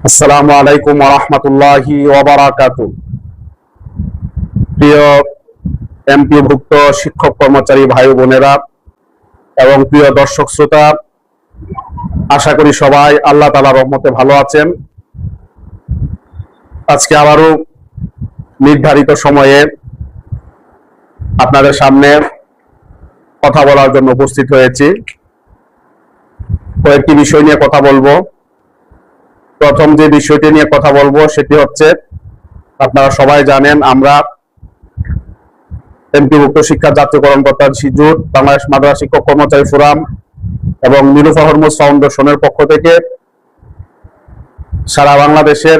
আসসালামু আলাইকুম ওয়া রাহমাতুল্লাহি ওয়া বারাকাতুহু। প্রিয় এমপিভুক্ত শিক্ষক কর্মচারী ভাই বোনেরা এবং প্রিয় দর্শক শ্রোতা, আশা করি সবাই আল্লাহ তাআলার রহমতে ভালো আছেন। আজকে আবারও নির্ধারিত সময়ে আপনাদের সামনে কথা বলার জন্য উপস্থিত হয়েছি। কয়েকটি বিষয় নিয়ে কথা বলবো। প্রথম যে বিষয়টি নিয়ে কথা বলবো সেটি হচ্ছে, আপনারা সবাই জানেন আমরা এমপিভুক্ত শিক্ষা জাতীয়করণ প্রত্যাশী জোট, বাংলাদেশ মাদ্রাসা শিক্ষক কর্মচারী ফোরাম এবং নীলুফা হরমুজ ফাউন্ডেশনের পক্ষ থেকে সারা বাংলাদেশের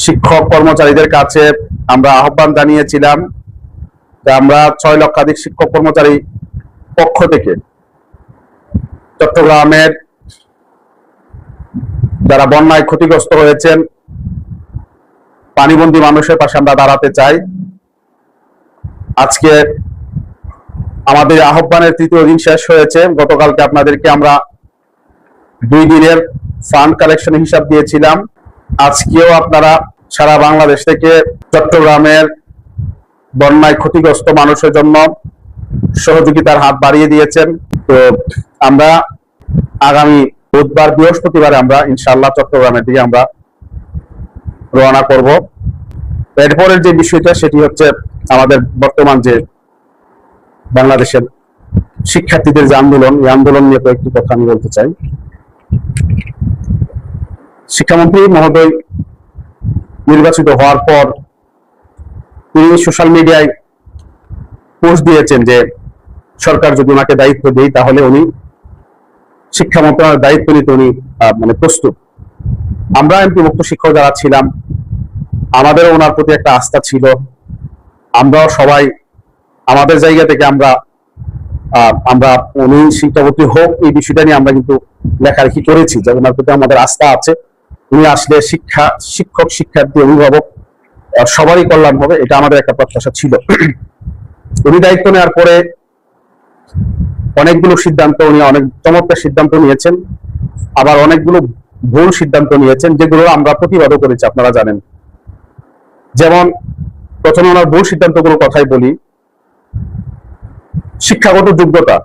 শিক্ষক কর্মচারীদের কাছে আমরা আহ্বান জানিয়েছিলাম যে আমরা 6 লক্ষাধিক শিক্ষক কর্মচারী পক্ষ থেকে চট্টগ্রামের যারা বন্যায় ক্ষতিগ্রস্ত হয়েছেন, পানিবন্দী মানুষের পাশে আমরা দাঁড়াতে চাই। আজকে আমাদের আহ্বানের 3য় দিন শেষ হয়েছে। গতকালকে আপনাদেরকে আমরা 2 দিনের ফান্ড কালেকশন হিসাব দিয়েছিলাম। আজকেও আপনারা সারা বাংলাদেশ থেকে চট্টগ্রামের বন্যায় ক্ষতিগ্রস্ত মানুষের জন্য সহযোগিতার হাত বাড়িয়ে দিয়েছেন। তো আমরা আগামী বুধবার বৃহস্পতিবারে আমরা ইনশাআল্লাহ চট্টগ্রামের দিকে আমরা রওনা করব। এরপরের যে বিষয়টা সেটি হচ্ছে আমাদের বর্তমান যে বাংলাদেশের শিক্ষার্থীদের যে আন্দোলন, এই আন্দোলন নিয়ে কয়েকটি কথা আমি বলতে চাই। শিক্ষামন্ত্রী মহোদয় নির্বাচিত হওয়ার পর তিনি সোশ্যাল মিডিয়ায় পোস্ট দিয়েছেন যে সরকার যদি ওনাকে দায়িত্ব দেয় তাহলে উনি শিক্ষা মন্ত্রণালয়ের দায়িত্ব নিতে উনি প্রস্তুত। আমরা এমপিভুক্ত শিক্ষক যারা ছিলাম আমাদের ওনার প্রতি একটা আস্থা ছিল। আমরাও সবাই আমাদের জায়গা থেকে আমরা উনি শিক্ষামন্ত্রী হোক এই বিষয়টা নিয়ে আমরা কিন্তু লেখালেখি করেছি যে ওনার প্রতি আমাদের আস্থা আছে। উনি আসলে শিক্ষক শিক্ষার্থী অভিভাবক সবারই কল্যাণ হবে, এটা আমাদের একটা প্রত্যাশা ছিল। উনি দায়িত্ব নেওয়ার পরে অনেকগুলো সিদ্ধান্ত, উনি অনেক চমৎকার সিদ্ধান্ত নিয়েছেন, আবার অনেকগুলো ভুল সিদ্ধান্ত নিয়েছেন যেগুলো আমরা প্রতিবাদও করেছি, আপনারা জানেন। যেমন প্রথমে ওনার ভুল সিদ্ধান্তগুলোর কথাই বলি। শিক্ষাগত যোগ্যতা,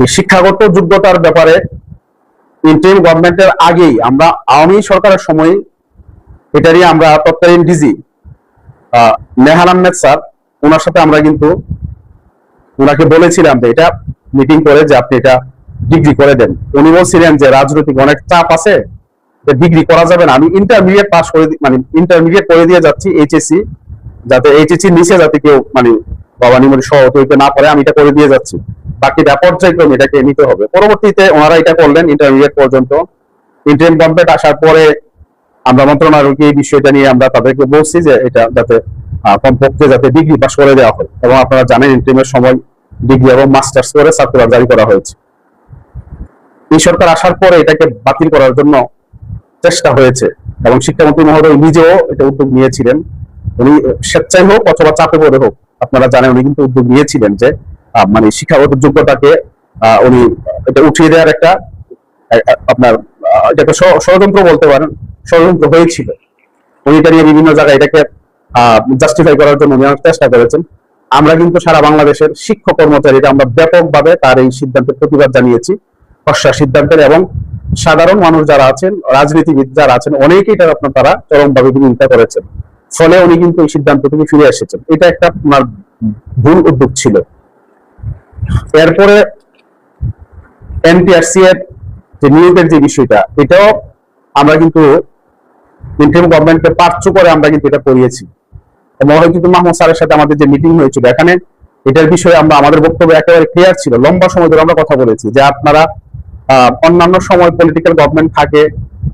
এই শিক্ষাগত যোগ্যতার ব্যাপারে ইন্টারিম গভর্নমেন্টের আগেই আমরা আওয়ামী সরকারের সময় এটা নিয়ে আমরা তৎকালীন ডিজি নেহাল আহমেদ স্যার, ওনার সাথে আমরা কিন্তু ওনাকে বলেছিলাম যে এটা মিটিং করে যে আপনি এটা ডিগ্রি করে দেন। উনি বলছিলেন যে রাজনৈতিক অনেক চাপ আছে, ডিগ্রি করা যাবে না। আমি ইন্টারমিডিয়েট পাস করে ইন্টারমিডিয়েট করে দিয়ে যাচ্ছি এইচএসসি, যাতে এইচএসসি নিচে যাতে কেউ ভবানীমণি সহযোগিতা না পারে, আমি এটা করে দিয়ে যাচ্ছি। বাকিটা পর্যায়ক্রমে এটাকে নিতে হবে। পরবর্তীতে ওনারা এটা করলেন ইন্টারমিডিয়েট পর্যন্ত। ইন্টারিম গভর্নমেন্ট আসার পরে আমরা মন্ত্রণালয়কে এই বিষয়টা নিয়ে আমরা তাদেরকে বলছি যে এটা যাতে কমপক্ষে যাতে ডিগ্রি পাস করে দেওয়া হয়। এবং আপনারা জানেন ইন্টারিমের সময় ডিগ্রি এবং মাস্টার্স করে সার্কুলার জারি করা হয়েছে। এই সরকার আসার পরে এটাকে বাতিল করার জন্য চেষ্টা হয়েছে এবং শিক্ষামন্ত্রী মহোদয় নিজেও এটা উদ্যোগ নিয়েছিলেন। উনি স্বেচ্ছায় হোক অথবা চাপে পড়ে হোক, আপনারা জানেন উনি কিন্তু উদ্যোগ নিয়েছিলেন যে শিক্ষাগত যোগ্যতাকে উনি এটা উঠিয়ে দেওয়ার একটা এটাকে ষড়যন্ত্র বলতে পারেন, ষড়যন্ত্র হয়েছিল। উনি এটা নিয়ে বিভিন্ন জায়গায় এটাকে জাস্টিফাই করার জন্য উনি অনেক চেষ্টা করেছেন। আমরা কিন্তু সারা বাংলাদেশের শিক্ষক কর্মচারীরা আমরা ব্যাপকভাবে তার এই সিদ্ধান্তের প্রতিবাদ জানিয়েছি, খসড়া সিদ্ধান্তের। এবং সাধারণ মানুষ যারা আছেন, রাজনীতিবিদ যারা আছেন, অনেকেই তারা চরমভাবে বিরোধিতা করেছেন। ফলে উনি কিন্তু এই সিদ্ধান্ত থেকে ফিরে এসেছেন। এটা একটা ওনার ভুল উদ্যোগ ছিল। এরপরে এনটিআরসি এর যে নিয়োগের যে বিষয়টা, এটাও আমরা কিন্তু ইন্টারিম গভর্নমেন্টকে পার্শ্ব করে আমরা কিন্তু এটা করিয়েছি। মহিউদ্দিন মাহমুদ স্যারের সাথে আমাদের যে মিটিং হয়েছিল, এখানে এটার বিষয়ে আমাদের বক্তব্য একেবারে ক্লিয়ার ছিল। লম্বা সময় ধরে আমরা কথা বলেছি যে আপনারা অন্যান্য সময় পলিটিক্যাল গভর্নমেন্ট থাকে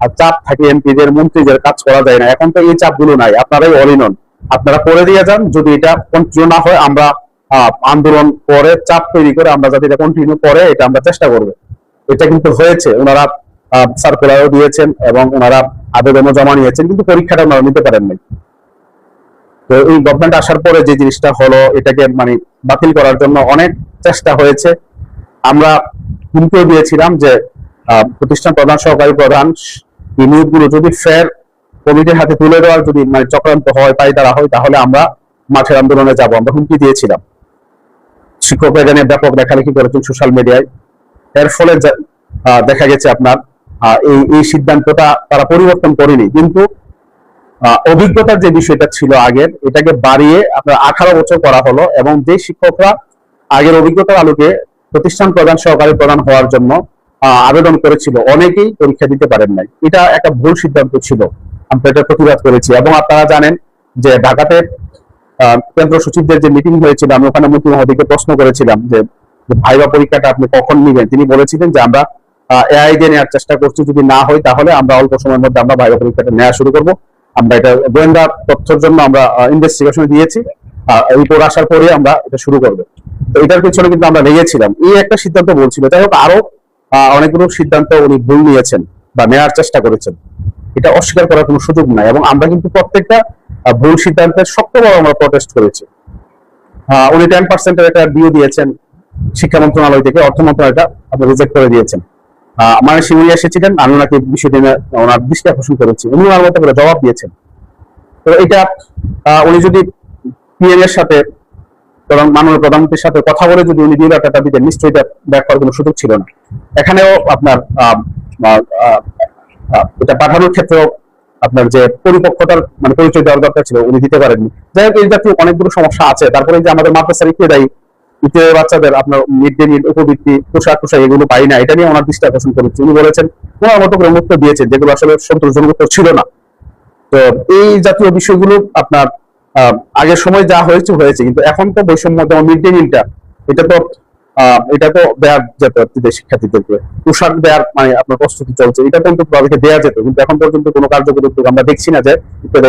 আর চাপ থাকে, এমপিদের মন্ত্রীদের কাজ করা যায় না। এখন তো এই চাপগুলো নাই, আপনারাই অল ইন অন, আপনারা করে দিয়ে যান। যদি এটা কন্টিনিউ না হয় আমরা আন্দোলন করে চাপ তৈরি করে আমরা যাতে এটা কন্টিনিউ করে এটা আমরা চেষ্টা করবো। এটা কিন্তু হয়েছে, ওনারা সার্কুলারও দিয়েছেন এবং ওনারা আবেদনও জমা নিয়েছেন, কিন্তু পরীক্ষাটা ওনারা নিতে পারেন নাই। তো এই গভর্নমেন্ট আসার পরে যে জিনিসটা হলো, এটাকে বাতিল করার জন্য অনেক চেষ্টা হয়েছে। আমরা হুমকিও দিয়েছিলাম যে প্রতিষ্ঠান প্রধান, সহকারী প্রধান এই নিয়োগগুলো যদি ফের কমিটির হাতে তুলে দেওয়ার যদি মানে চক্রান্ত হয়, পায়তারা হয়, তাহলে আমরা মাঠের আন্দোলনে যাব। আমরা হুমকি দিয়েছিলাম। শিক্ষকরা এখানে ব্যাপক লেখালেখি করেছেন সোশ্যাল মিডিয়ায়। এর ফলে দেখা গেছে আপনার এই সিদ্ধান্তটা তারা পরিবর্তন করেনি, কিন্তু অভিজ্ঞতার যে বিষয়টা ছিল আগের, এটাকে বাড়িয়ে আপনার 18 বছর করা হলো। এবং যে শিক্ষকরা আগের অভিজ্ঞতার আলোকে প্রতিষ্ঠান প্রধান, সহকারী প্রধান হওয়ার জন্য আবেদন করেছিল, অনেকেই পরীক্ষা দিতে পারেন নাই। এটা একটা ভুল সিদ্ধান্ত ছিল, আমরা এটা প্রতিবাদ করেছি। এবং আপনারা জানেন যে ঢাকাতে কেন্দ্র সচিবদের যে মিটিং হয়েছিল, আমি ওখানে মন্ত্রী মহোদয়কে প্রশ্ন করেছিলাম যে ভাইবা পরীক্ষাটা আপনি কখন নেবেন। তিনি বলেছিলেন যে আমরা এআই দিয়ে নেওয়ার চেষ্টা করছি, যদি না হয় তাহলে আমরা অল্প সময়ের মধ্যে আমরা ভাইবা পরীক্ষাটা নেওয়া শুরু করব। আমরা এটা গোয়েন্দা তথ্যের জন্য আমরা ইনভেস্টিগেশন দিয়েছি, রিপোর্ট আসার পরে আমরা এটা শুরু করবো। তো এটার পিছনে কিন্তু আমরা লেগেছিলাম। এই একটা সিদ্ধান্ত বলছিল। যাই হোক, আরো অনেকগুলো সিদ্ধান্ত উনি ভুল নিয়েছেন বা নেওয়ার চেষ্টা করেছেন, এটা অস্বীকার করার কোনো সুযোগ নাই। এবং আমরা কিন্তু প্রত্যেকটা ভুল সিদ্ধান্তের শক্তভাবে আমরা প্রটেস্ট করেছি। উনি 10% একটা ডিও দিয়েছেন শিক্ষা মন্ত্রণালয় থেকে, অর্থ মন্ত্রণালয়টা আপনি রিজেক্ট করে দিয়েছেন। মানে উনি এসেছিলেন, আমি ওনাকে বিষয়টি ওনার দৃষ্টি আকর্ষণ করেছি, উনি ওনার মতো করে জবাব দিয়েছেন। তো এটা উনি যদি পিএম এর সাথে, মাননীয় প্রধানমন্ত্রীর সাথে কথা বলে যদি উনি ডিওটা দিতেন, নিশ্চয়ই এটা ব্যাক করার কোনো সুযোগ ছিল না। এখানেও আপনার এটা পাঠানোর ক্ষেত্রেও আপনার যে পরিপক্কতার মানে পরিচয় দেওয়ার দরকার ছিল, উনি দিতে পারেননি। যাই হোক, এই জাতীয় অনেকগুলো সমস্যা আছে। তারপরে যে আমাদের মাদ্রাসার ইত্তেদায়ী বাচ্চাদের আপনার মিড ডে মিল, উপবৃত্তি, পোশাক এগুলো পাই না, এটা নিয়ে ওনার দৃষ্টি আকর্ষণ করেছে। উনি বলেছেন ওনার মতো করে উত্তর দিয়েছেন, যেগুলো আসলে সন্তোষজনক উত্তর ছিল না। তো এই জাতীয় বিষয়গুলো আপনার আগের সময় যা হয়েছে হয়েছে, কিন্তু এখন তো বৈষম্য, যেমন মিড ডে মিলটা, এটা তো দেওয়া যেত শিক্ষার্থীদেরকে, পোশাক দেওয়ার মানে আপনার প্রস্তুতি চলছে, এটা কিন্তু তাদেরকে দেওয়া যেত, কিন্তু এখন পর্যন্ত কোনো কার্যকরী উদ্যোগ আমরা দেখছি না যে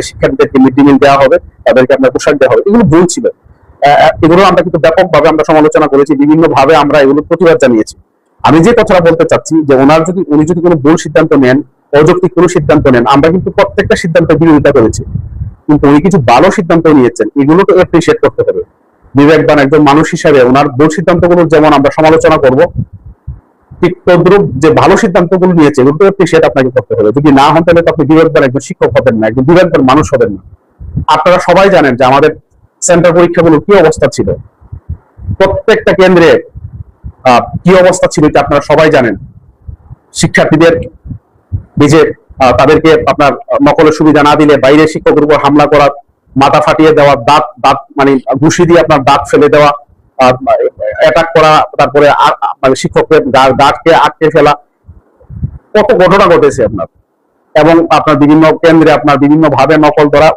শিক্ষার্থীদেরকে মিড ডে মিল দেওয়া হবে, তাদেরকে আপনার পোশাক দেওয়া হবে। এগুলো ভুল ছিল। এগুলো আমরা কিন্তু ব্যাপকভাবে আমরা সমালোচনা করেছি, বিভিন্ন ভাবে আমরা এগুলো প্রতিবাদ জানিয়েছি। আমি যে কথাটা বলতে চাচ্ছি যে উনি যদি কোনো ভুল সিদ্ধান্ত নেন, অযৌক্তিক কোনো সিদ্ধান্ত নেন, আমরা কিন্তু প্রত্যেকটা সিদ্ধান্তের বিরোধিতা করেছি, কিন্তু উনি কিছু ভালো সিদ্ধান্ত নিয়েছেন, এগুলো তো অ্যাপ্রিশিয়েট করতে হবে। বিবেকবান একজন মানুষ হিসাবে ওনার ভুল সিদ্ধান্তগুলো যেমন আমরা সমালোচনা করব, ঠিক তদ্রুপ যে ভালো সিদ্ধান্তগুলো নিয়েছে এগুলো তো অ্যাপ্রিশিয়েট আপনাকে করতে হবে। যদি না হন তাহলে তো আপনি বিবেকবান একজন শিক্ষক হবেন না, একজন বিবেকবান মানুষ হবেন না। আপনারা সবাই জানেন যে আমাদের সেন্টার পরীক্ষাগুলো কি অবস্থা ছিল, প্রত্যেকটা কেন্দ্রে কি অবস্থা ছিল, এটা আপনারা সবাই জানেন। শিক্ষার্থীদের এই যে তাদেরকে আপনার নকলের সুবিধা না দিলে বাইরে শিক্ষকের উপর হামলা করা, মাথা ফাটিয়ে দেওয়া, দাঁত মানে ঘুষি দিয়ে আপনার দাঁত ফেলে দেওয়া, অ্যাটাক করা, তারপরে মানে শিক্ষকদের দাঁতকে আটকে ফেলা, কত ঘটনা ঘটেছে আপনার। এবং আপনার বিভিন্ন কেন্দ্রে আপনার বিভিন্ন ভাবে নকল ধরা,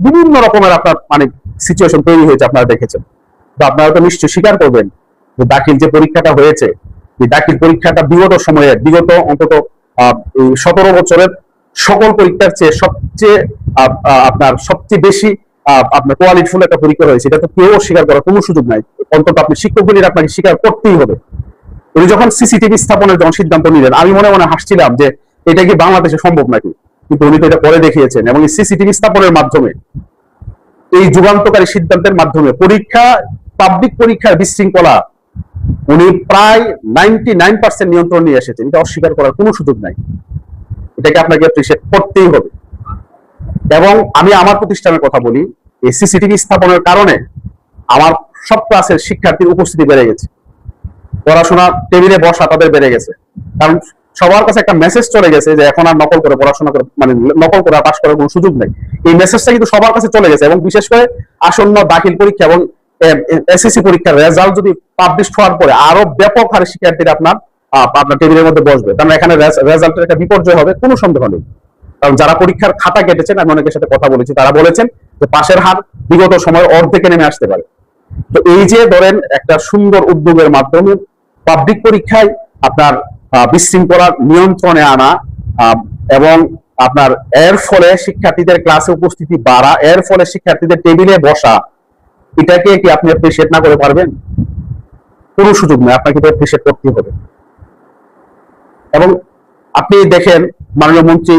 বিভিন্ন রকমের আপনার মানে সিচুয়েশন তৈরি হয়েছে, আপনারা দেখেছেন। তো আপনারা তো নিশ্চয়ই স্বীকার করবেন যে দাখিল যে পরীক্ষাটা হয়েছে, এই দাখিল পরীক্ষাটা বিগত সময়ে, বিগত অন্তত 17 বছরের সকল পরীক্ষার চেয়ে সবচেয়ে বেশি আপনার কোয়ালিটিফুল একটা পরীক্ষা হয়েছে। এটা তো কেউ স্বীকার করার কোনো সুযোগ নাই, অন্তত আপনি শিক্ষকগুলির আপনাকে স্বীকার করতেই হবে। উনি যখন সিসিটিভি স্থাপনের যখন সিদ্ধান্ত নিলেন, আমি মনে মনে হাসছিলাম যে এটা কি বাংলাদেশে সম্ভব নাকি, কিন্তু উনি তো এটা করে দেখিয়েছেন। এবং এই সিসিটিভি স্থাপনের মাধ্যমে, এই যুগান্তকারী সিদ্ধান্তের মাধ্যমে পরীক্ষা, পাবলিক পরীক্ষার বিশৃঙ্খলা উনি প্রায় 99% নিয়ন্ত্রণ নিয়ে এসেছেন। এটা অস্বীকার করার কোনো সুযোগ নাই, এটাকে আপনাকে অ্যাপ্রিশিয়েট করতেই হবে। এবং আমি আমার প্রতিষ্ঠানের কথা বলি, এই সিসিটিভি স্থাপনের কারণে আমার সব ক্লাসের শিক্ষার্থীর উপস্থিতি বেড়ে গেছে, পড়াশোনা টেবিলে বসা তাদের বেড়ে গেছে। কারণ সবার কাছে একটা মেসেজ চলে গেছে যে এখন আর নকল করে পড়াশোনা করে মানে নকল করে পাস করার কোনো সুযোগ নেই। এই মেসেজটা কিন্তু সবার কাছে চলে গেছে। এবং বিশেষ করে আসন্ন দাখিল পরীক্ষা এবং এসএসসি পরীক্ষার রেজাল্ট যদি পাবলিশ হওয়ার পরে আরো ব্যাপক হারে শিক্ষার্থীরা আপনার টেবিলের মধ্যে বসবে, কারণ এখানে রেজাল্টের একটা বিপর্যয় হবে, কোনো সন্দেহ নেই। কারণ যারা পরীক্ষার খাতা কেটেছেন, আমি অনেকের সাথে কথা বলেছি, তারা বলেছেন যে পাশের হার বিগত সময় অর্ধেকে নেমে আসতে পারে। তো এই যে ধরেন একটা সুন্দর উদ্যোগের মাধ্যমে পাবলিক পরীক্ষায় আপনার বিশৃঙ্খলার নিয়ন্ত্রণে আনা, এবং আপনার এর ফলে শিক্ষার্থীদের ক্লাসে উপস্থিতি বাড়া, এর ফলে শিক্ষার্থীদের টেবিলে বসা, এটাকে কি আপনি অ্যাপ্রিশিয়েট না করে পারবেন? কোনো সুযোগ নেই, আপনাকে তো অ্যাপ্রিশিয়েট করতে হবে। এবং আপনি দেখেন মাননীয় মন্ত্রী,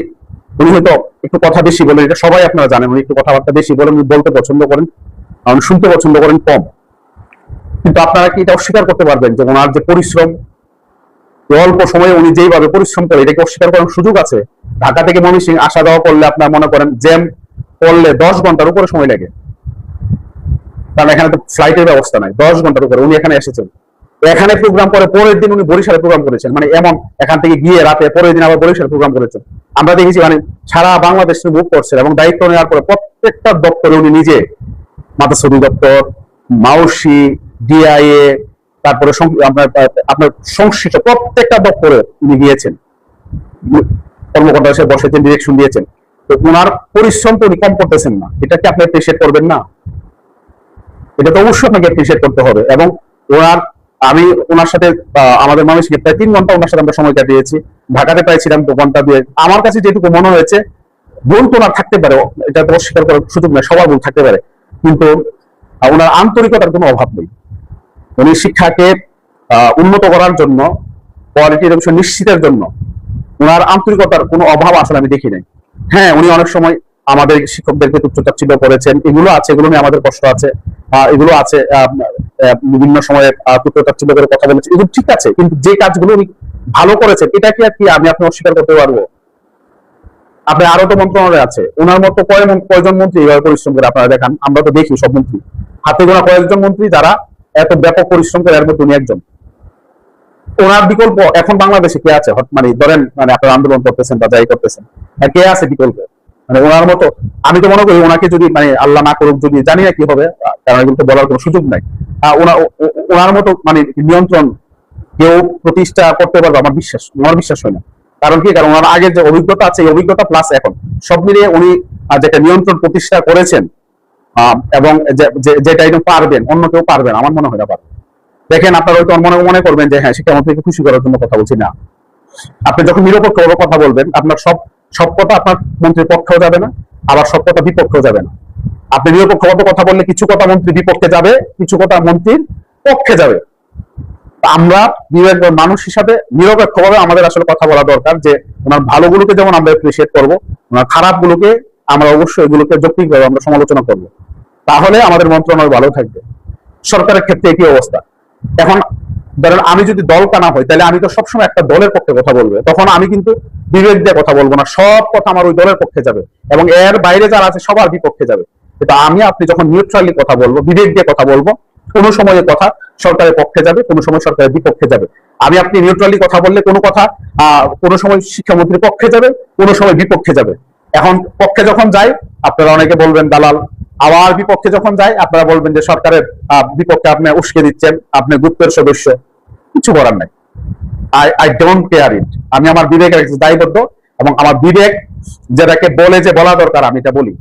উনি হয়তো একটু কথা বেশি বলেন, এটা সবাই আপনারা জানেন, উনি একটু কথাবার্তা বেশি বলেন, উনি বলতে পছন্দ করেন, শুনতে পছন্দ করেন কম। কিন্তু আপনারা কি এটা অস্বীকার করতে পারবেন যে ওনার যে পরিশ্রম, অল্প সময়ে উনি যেইভাবে পরিশ্রম করে, এটাকে অস্বীকার করার সুযোগ আছে? ঢাকা থেকে ময়মনসিংহ আসা যাওয়া করলে আপনার মনে করেন জ্যাম করলে 10 ঘন্টার উপরে সময় লাগে, কারণ এখানে তো ফ্লাইটের ব্যবস্থা নাই। 10 ঘন্টার উপরে উনি এখানে এসেছেন, এখানে প্রোগ্রাম করে পরের দিন উনি বরিশালে প্রোগ্রাম করেছেন, মানে এমন এখান থেকে গিয়ে রাতে পরের দিন আবার বরিশালে প্রোগ্রাম করেছেন। আমরা দেখেছি মানে সারা বাংলাদেশে মুভ করছেন এবং দায়িত্ব নেওয়ার পরে প্রত্যেকটা দপ্তরে উনি নিজে, মাতাসুরি দপ্তর, মাউসি, ডিআইএ, তারপরে আপনার সংশ্লিষ্ট প্রত্যেকটা দপ্তরে উনি গিয়েছেন, কর্মকর্তা এসে বসেছেন, ডিরেকশন দিয়েছেন। তো ওনার পরিশ্রম তো উনি কম করতেছেন না, এটা কি আপনি অ্যাপ্রিশিয়েট করবেন না? এটা তো অবশ্যই আপনাকে অ্যাপ্রিশিয়েট করতে হবে। এবং আমি ওনার সাথে আমাদের মানুষকে প্রায় 3 ঘন্টা ওনার সাথে আমরা সময় কাটিয়েছি, ঢাকাতে প্রায় ছিলাম 2 ঘন্টা দিয়ে। আমার কাছে যেটুকু মনে হয়েছে, ভুল তো ওনার থাকতে পারে, এটা তো অস্বীকার করার সুযোগ নেই, সবার ভুল থাকতে পারে, কিন্তু ওনার আন্তরিকতার কোনো অভাব নেই। উনি শিক্ষাকে উন্নত করার জন্য, কোয়ালিটি এডুকেশন নিশ্চিতের জন্য ওনার আন্তরিকতার কোনো অভাব আসলে আমি দেখি নাই। হ্যাঁ, উনি অনেক সময় আমাদের শিক্ষকদেরকে তুচ্ছ-তাচ্ছিল্য করেছেন, এগুলো আছে, এগুলো নিয়ে আমাদের কষ্ট আছে, এগুলো আছে, বিভিন্ন সময়ে তুচ্ছ-তাচ্ছিল্য করে কথা বলেছে, এগুলো ঠিক আছে, কিন্তু যে কাজগুলো উনি ভালো করেছেন এটা কি আর কি আমি আপনি অস্বীকার করতে পারবো? আপনি আরো তো মন্ত্রণালয় আছে, ওনার মতো কয়জন মন্ত্রী এইভাবে পরিশ্রম করে আপনারা দেখান? আমরা তো দেখি সব মন্ত্রী, হাতে গোনা কয়েকজন মন্ত্রী যারা এত ব্যাপক পরিশ্রম করে, এর মধ্যে উনি একজন। ওনার বিকল্প এখন বাংলাদেশে কে আছে? মানে ধরেন, মানে আপনারা আন্দোলন করতেছেন বা যাই করতেছেন, কে আছে বিকল্প? মানে ওনার মতো আমি তো মনে করি ওনাকে যদি, মানে আল্লাহ না করুক, যদি জানি না কি হবে, কারণ এগুলো তো বলার কোনো সুযোগ নাই, ওনার মতো মানে নিয়ন্ত্রণ কেউ প্রতিষ্ঠা করতে পারবে আমার বিশ্বাস হয় না। কারণ কি? কারণ ওনার আগের যে অভিজ্ঞতা আছে, এই অভিজ্ঞতা প্লাস এখন সব মিলিয়ে উনি যেটা নিয়ন্ত্রণ প্রতিষ্ঠা করেছেন, এবং যেটা একদম পারবেন, অন্য কেউ পারবেন আমার মনে হয় না পারবেন। দেখেন, আপনারা হয়তো মনে করবেন যে হ্যাঁ, শিক্ষামন্ত্রীকে খুশি করার জন্য কথা বলছি না। আপনি যখন নিরপেক্ষভাবে কথা বলবেন, আপনার সব কথা আপনার মন্ত্রীর পক্ষেও যাবে না, আবার সব কথা বিপক্ষেও যাবে না। আপনি নিরপেক্ষভাবে কথা বললে কিছু কথা মন্ত্রী বিপক্ষে যাবে, কিছু কথা মন্ত্রীর পক্ষে যাবে। আমরা বিবেকবান মানুষ হিসাবে নিরপেক্ষভাবে আমাদের আসলে কথা বলা দরকার, যে ওনার ভালোগুলোকে যেমন আমরা অ্যাপ্রিশিয়েট করবো, ওনার খারাপগুলোকে আমরা অবশ্যই এগুলোকে যৌক্তিকভাবে আমরা সমালোচনা করবো, তাহলে আমাদের মন্ত্রণালয় ভালো থাকবে। সরকারের ক্ষেত্রে একই অবস্থা। এখন ধরেন আমি যদি দল কানা হই, তাহলে আমি তো সবসময় একটা দলের পক্ষে কথা বলবো, তখন আমি কিন্তু বিবেক দিয়ে কথা বলবো না, সব কথা আমার ওই দলের পক্ষে যাবে এবং এর বাইরে যারা আছে সবার বিপক্ষে যাবে। কিন্তু আপনি যখন নিউট্রালি কথা বলবো, বিবেক দিয়ে কথা বলবো, কোনো সময় কথা সরকারের পক্ষে যাবে, কোনো সময় সরকারের বিপক্ষে যাবে। আপনি নিউট্রালি কথা বললে কোনো কথা কোনো সময় শিক্ষামন্ত্রীর পক্ষে যাবে, কোনো সময় বিপক্ষে যাবে। এখন পক্ষে যখন যায় আপনারা অনেকে বলবেন দালাল, আবার বিপক্ষে যখন যায় আপনারা বলবেন যে সরকারের বিপক্ষে আপনি উস্কে দিচ্ছেন, আপনি গুপ্তের সদস্য। কিছু করার নাই, আই ডোন্ট কেয়ার ইট। আমি আমার বিবেকের দায়বদ্ধ, এবং আমার বিবেক যেটাকে বলে যে বলা দরকার আমি এটা বলি,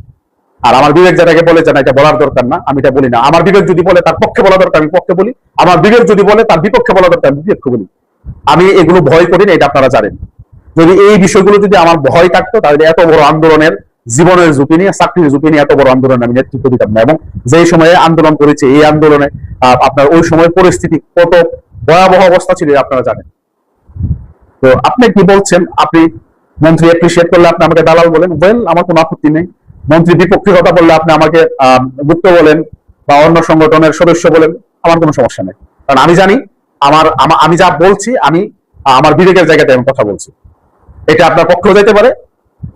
আর আমার বিবেক যেটাকে বলে যে না এটা বলার দরকার না আমি এটা বলি না। আমার বিবেক যদি বলে তার পক্ষে বলা দরকার আমি পক্ষে বলি, আমার বিবেক যদি বলে তার বিপক্ষে বলা দরকার আমি বিপক্ষে বলি। আমি এগুলো ভয় করি না, এটা আপনারা জানেন। যদি এই বিষয়গুলো যদি আমার ভয় থাকতো, তাহলে এত বড় আন্দোলনের, জীবনের ঝুঁকি নিয়ে, চাকরির ঝুঁকি নিয়ে এত বড় আন্দোলন আমি নেতৃত্ব দিতাম না। এবং যেই সময়ে আন্দোলন করেছে, এই আন্দোলনে আপনার ওই সময় পরিস্থিতি কত ভয়াবহ অবস্থা ছিল আপনারা জানেন। তো আপনি কি বলছেন? আপনি মন্ত্রী অ্যাপ্রিশিয়েট করলে আপনি আমাকে দালাল বলেন, আমার কোনো আপত্তি নেই। মন্ত্রী বিপক্ষে কথা বললে আপনি আমাকে গুপ্ত বলেন বা অন্য সংগঠনের সদস্য বলেন, আমার কোনো সমস্যা নেই। কারণ আমি জানি আমি যা বলছি, আমি আমার বিবেকের জায়গাতে আমি কথা বলছি। এটা আপনার পক্ষেও যাইতে পারে,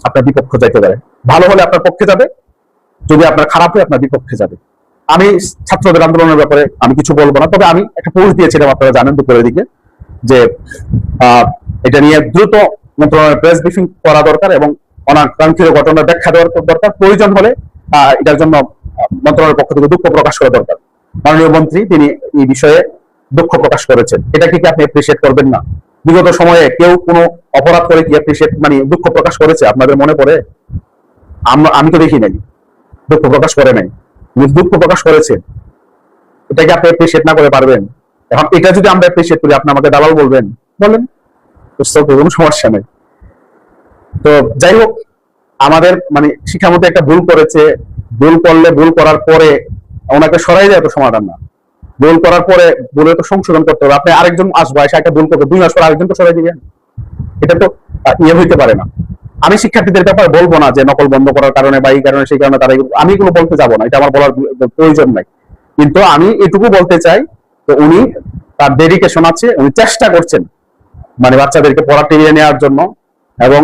আপনার বিপক্ষে যাইতে পারে। ভালো হলে আপনার পক্ষে যাবে, যদি আপনার খারাপ হয় আপনার বিপক্ষে যাবে। আমি ছাত্রদের আন্দোলনের ব্যাপারে আমি কিছু বলবো না, তবে আমি একটা পোস্ট দিয়েছিলাম, আপনারা জানেন, দুপুরের দিকে, যে এটা নিয়ে দ্রুত মন্ত্রণালয়ের প্রেস ব্রিফিং করা দরকার এবং অনাকাঙ্ক্ষিত ঘটনার ব্যাখ্যা দেওয়ার দরকার। প্রয়োজন হলে এটার জন্য মন্ত্রণালয়ের পক্ষ থেকে দুঃখ প্রকাশ করা দরকার। মাননীয় মন্ত্রী তিনি এই বিষয়ে দুঃখ প্রকাশ করেছেন, এটা কি আপনি অ্যাপ্রিশিয়েট করবেন না? বিগত সময়ে কেউ কোনো অপরাধ করে কি অ্যাপ্রিশিয়েট, মানে দুঃখ প্রকাশ করেছে? আপনাদের মনে পড়ে? আমি তো দেখি নাই দুঃখ প্রকাশ করে নাই। দুঃখ প্রকাশ করেছে, এটাকে আপনি অ্যাপ্রিশিয়েট না করে পারবেন? এখন এটা যদি আমরা অ্যাপ্রিশিয়েট করি, আপনি আমাকে দালাল বলবেন, বলেন, কোনো সমস্যা নেই। তো যাই হোক, আমাদের মানে শিক্ষামন্ত্রী একটা ভুল করেছে, ভুল করলে, ভুল করার পরে ওনাকে সরাই যায় তো সমাধান না। ভুল করার পরে ভুলে তো সংশোধন করতে হবে। আপনি আরেকজন আসবো, এসে একটা ভুল করবে, 2 মাস পর আরেকজনকে সরাই দিবেন, এটা তো হইতে পারে না। আমি শিক্ষার্থীদের ব্যাপারে বলবো না যে নকল বন্ধ করার কারণে বা এই কারণে সেই কারণে তারা, আমি এগুলো বলতে যাবো না, এটা আমার বলার প্রয়োজন নাই। কিন্তু আমি এটুকু বলতে চাই, তো উনি তার ডেডিকেশন আছে, উনি চেষ্টা করছেন মানে বাচ্চাদেরকে পড়া টেরিয়ে নেওয়ার জন্য, এবং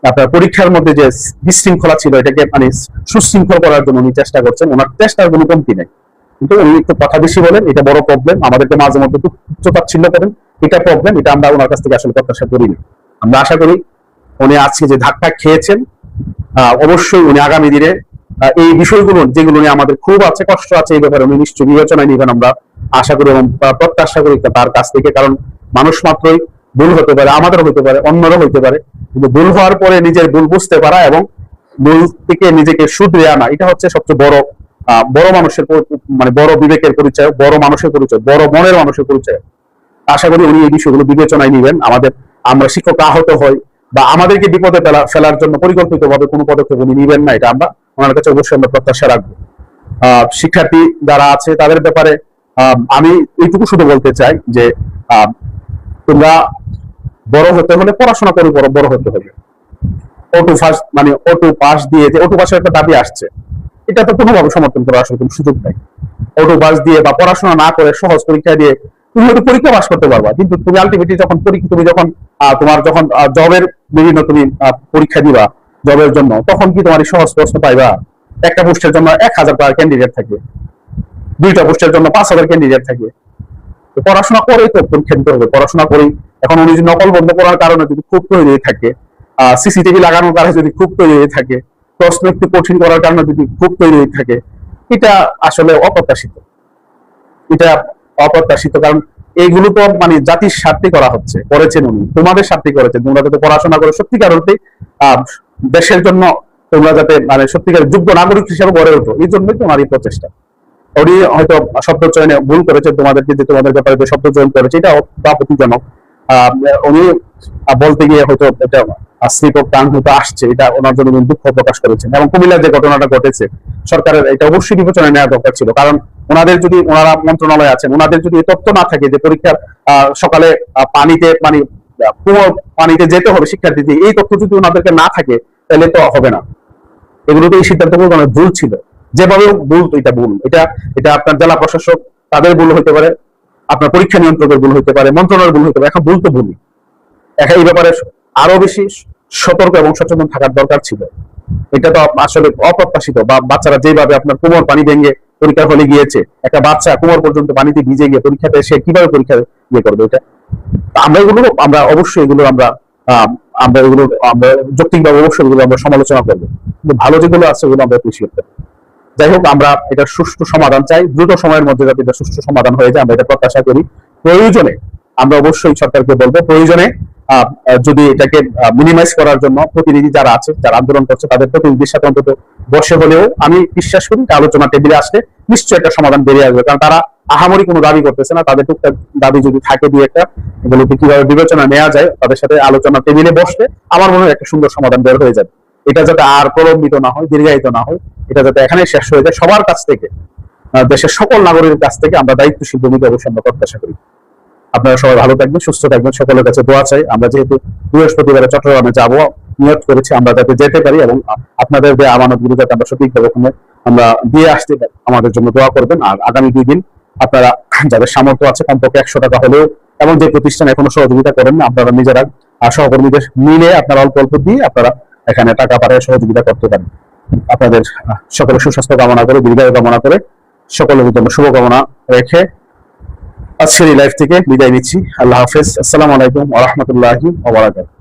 আপনার পরীক্ষার মধ্যে যে বিশৃঙ্খলা ছিল এটাকে মানে সুশৃঙ্খল করার জন্য উনি চেষ্টা করছেন, ওনার চেষ্টার কোনো কমতি নেই। কিন্তু উনি একটু কথা বেশি বলেন, এটা বড় প্রবলেম, আমাদেরকে মাঝে মধ্যে একটু উচ্চতাচ্ছিল্য করেন, এটা প্রবলেম, এটা আমরা ওনার কাছ থেকে আসলে প্রত্যাশা করিনি। আমরা আশা করি উনি আজকে যে ধাক্কা খেয়েছেন অবশ্যই উনি আগামী দিনে এই বিষয়গুলো যেগুলো নিয়ে আমাদের খুব আছে, কষ্ট আছে, এই ব্যাপারে উনি নিশ্চয়ই বিবেচনায় নিবেন, আমরা আশা করি এবং প্রত্যাশা করি তার কাছ থেকে। কারণ মানুষ মাত্রই ভুল হতে পারে, আমাদেরও হতে পারে, অন্যরও হতে পারে, কিন্তু ভুল হওয়ার পরে নিজের ভুল বুঝতে পারা এবং ভুল থেকে নিজেকে শুধরে আনা, এটা হচ্ছে সবচেয়ে বড় বড় মানুষের মানে বড় বিবেকের পরিচয়, বড় মানুষের পরিচয়, বড় মনের মানুষের পরিচয়। আশা করি উনি এই বিষয়গুলো বিবেচনায় নিবেন। আমরা শিক্ষক আহত হই বা আমাদেরকে বিপদে ফেলার জন্য পরিকল্পিতভাবে কোনো পদক্ষেপ উনি নিবেন না, এটা আমরা ওনার কাছে অবশ্যই আমরা প্রত্যাশা রাখবো। শিক্ষার্থী যারা আছে তাদের ব্যাপারে আমি এইটুকু শুধু বলতে চাই যে তোমরা বড় হতে হলে পড়াশোনা করে বড় হতে হবে। অটো ফার্স্ট মানে অটো পাস দিয়ে যে অটো পাসের একটা দাবি আসছে, এটা তো কোনোভাবে সমর্থন করার আসলে কোনো সুযোগ নাই। অটো পাস দিয়ে বা পড়াশোনা না করে সহজ পরীক্ষা দিয়ে তুমি হয়তো পরীক্ষা পাস করতে পারবা, কিন্তু তুমি আলটিমেটলি তুমি যখন তোমার যখন জবের বিভিন্ন তুমি পরীক্ষা দিবা জবের জন্য, তখন কি তোমার সহজ প্রশ্ন পাইবা? একটা পোস্টের জন্য 1000 ক্যান্ডিডেট থাকে, 2টা পোস্টের জন্য 5000 ক্যান্ডিডেট থাকে। পড়াশোনা করেই তো পরীক্ষা দিতে হবে, পড়াশোনা করেই। এখন উনি যদি নকল বন্ধ করার কারণে যদি খুব তৈরি থাকে, সিসিটিভি লাগানোর কারণে যদি খুব তৈরি থাকে, প্রশ্ন একটু কঠিন করার কারণে যদি খুব তৈরি থাকে, এটা আসলে অপ্রত্যাশিত। এটা অপ্রত্যাশিত, কারণ এইগুলো তো মানে জাতির স্বার্থে করা হচ্ছে, করেছেন উনি, তোমাদের স্বার্থে করেছেন। তোমরা যাতে পড়াশোনা করে সত্যিকার অর্থে দেশের জন্য তোমরা যাতে মানে সত্যিকার যোগ্য নাগরিক হিসেবে গড়ে ওঠো, এই জন্যই তোমার এই প্রচেষ্টা। উনি হয়তো শব্দ চয়নে ভুল করেছেন, তোমাদেরকে যে তোমাদের ব্যাপারে যে শব্দ চয়ন করেছে এটা আপত্তিজনক। উনি বলতে গিয়ে হয়তো এটা স্লিপ অফ টাং হয়তো আসছে, এটা ওনার জন্য দুঃখ প্রকাশ করেছেন। এবং কুমিল্লার যে ঘটনাটা ঘটেছে, সরকারের এটা অবশ্যই বিবেচনায় নেওয়া দরকার ছিল। কারণ ওনারা মন্ত্রণালয়ে আছেন, ওনাদের যদি তথ্য না থাকে যে পরীক্ষার সকালে পানিতে মানে পানিতে যেতে হবে শিক্ষার্থীদের, এই তথ্য যদি ওনাদেরকে না থাকে তাহলে তো হবে না। এগুলো তো এই সিদ্ধান্তগুলো অনেক ভুল ছিল, যেভাবে ভুল, এটা ভুল। এটা আপনার জেলা প্রশাসক তাদের ভুল হতে পারে, আপনার পরীক্ষা নিয়ন্ত্রকের ভুল হতে পারে, মন্ত্রণালয়ের ভুল হতে পারে। এখন ভুল তো ভুলই, এখন এই ব্যাপারে আরো বেশি সতর্ক এবং সচেতন থাকার দরকার ছিল। এটা তো আসলে অপ্রত্যাশিত। বা বাচ্চারা যেভাবে আপনার কোমর পানি ভেঙে পরীক্ষার হলে গিয়েছে, একটা বাচ্চা কোমর পর্যন্ত পানিতে ভিজে গিয়ে পরীক্ষাতে সে কিভাবে পরীক্ষা করবে? এটা আমরা অবশ্যই এগুলো আমরা যৌক্তিকভাবে অবশ্যই এগুলো আমরা সমালোচনা করবো, কিন্তু ভালো যেগুলো আছে ওগুলো আমরা অ্যাপ্রিশিয়েট করবো। যাই হোক, আমরা এটা সুষ্ঠু সমাধান চাই, দ্রুত সময়ের মধ্যে যাতে এটা সুষ্ঠু সমাধান হয়ে যায় আমরা এটা প্রত্যাশা করি। প্রয়োজনে আমরা অবশ্যই সরকারকে বলবো, প্রয়োজনে যদি এটাকে মিনিমাইজ করার জন্য প্রতিনিধি যারা আছে, যারা আন্দোলন করছে, তাদের প্রতিনিধির সাথে অন্তত বসে হলেও আমি বিশ্বাস করি আলোচনা টেবিলে আসলে নিশ্চয়ই একটা সমাধান বেরিয়ে আসবে। কারণ তারা আহামরি কোনো দাবি করতেছে না, তাদের টুকটাক দাবি যদি থাকে দুই একটা, এগুলোকে কিভাবে বিবেচনা নেওয়া যায়, তাদের সাথে আলোচনা টেবিলে বসলে আমার মনে হয় একটা সুন্দর সমাধান বের হয়ে যাবে। এটা যাতে আর প্রলম্বিত না হয়, দীর্ঘায়িত না হয়, এটা যাতে এখানে শেষ হয়ে যায়। সবার কাছ থেকে, দেশের সকল নাগরিকের কাছ থেকে আমরা দায়িত্বশীল ভূমিকা অবশ্যই আমরা প্রত্যাশা করি। আপনারা সবাই ভালো থাকবেন, সুস্থ থাকবেন, সকলের কাছে দোয়া চাই। আমরা যেহেতু বৃহস্পতিবারে চট্টগ্রামে যাব, নিয়ত করেছি আমরা যাতে যেতে পারি এবং আপনাদের যে আমানত গুলো যাতে আমরা সঠিকভাবে ওখানে আমরা দিয়ে আসতে পারি, আমাদের জন্য দোয়া করবেন। আর আগামী 2 দিন আপনারা যাদের সামর্থ্য আছে কমপক্ষে 100 টাকা হলেও, এবং যে প্রতিষ্ঠান এখনো সহযোগিতা করেন না, আপনারা নিজেরা সহকর্মীদের মিলে আপনারা অল্প অল্প দিয়ে আপনারা এখানে টাকা পাঠিয়ে সহযোগিতা করতে পারেন। আপনাদের সকলের সুস্বাস্থ্য কামনা করে, দীর্ঘায়ু কামনা করে, সকলের জন্য শুভকামনা রেখে আজকের এই লাইভ থেকে বিদায় নিচ্ছি। আল্লাহ হাফেজ। আসসালামু আলাইকুম ওয়া রাহমাতুল্লাহি ওয়া বারাকাতুহু।